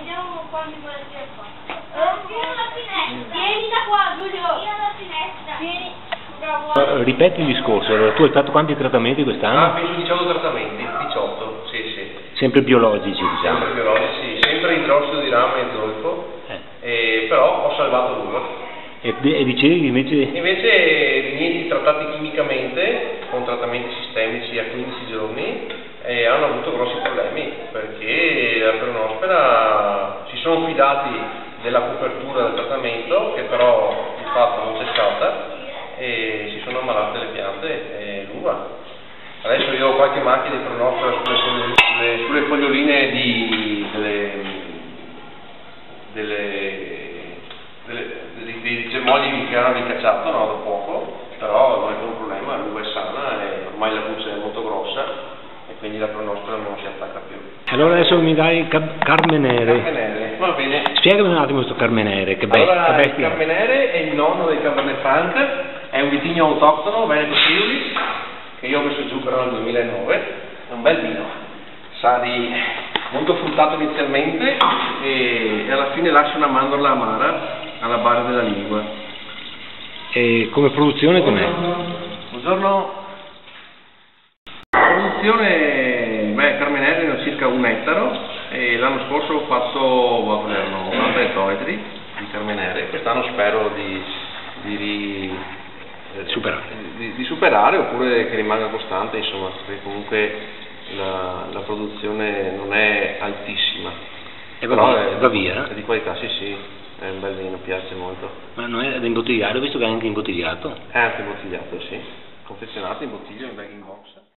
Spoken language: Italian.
Vediamo quanti volentieri fa. Vieni alla finestra. Vieni da qua, Giulio. Vieni alla finestra. Vieni. Bravo. Ripeti il discorso, allora, tu hai fatto quanti trattamenti quest'anno? Penso 18 trattamenti, 18, sì. Sempre biologici, diciamo. Sempre biologici, sempre idrossido di rame e zolfo, però ho salvato l'uva. E dicevi invece? Invece rigneti trattati chimicamente, con trattamenti sistemici a 15 giorni, hanno avuto grossi problemi, perché la peronospora si sono fidati della copertura del trattamento, che però di fatto non c'è stata, e si sono ammalate le piante e l'uva. Adesso io ho qualche macchia di peronospora sulle foglioline dei germogli che hanno ricacciato, no, da poco, però non è un problema, l'uva è sana e ormai la buccia è molto grossa e quindi la peronospora non si attacca più. Allora adesso mi dai Carmenere. Carmenere, va bene. Spiegami un attimo questo Carmenere, che Allora, bestia. il Carmenere è il nonno del Cabernet Franc, è un vitigno autoctono, Veneto Friuli, che io ho messo giù però nel 2009, è un bel vino, sa di molto fruttato inizialmente e alla fine lascia una mandorla amara alla base della lingua. E come produzione com'è? Buongiorno. Produzione, Carmenere ne ho circa 1 ettaro e l'anno scorso ho fatto, erano 80 ettolitri di Carmenere, quest'anno spero di superare oppure che rimanga costante, insomma, perché comunque la produzione non è altissima, però va via? È di qualità, sì, è un bel vino, piace molto. Ma non è da imbottigliare, ho visto che è anche imbottigliato? È anche imbottigliato, sì, confezionato in bottiglia in bag in box.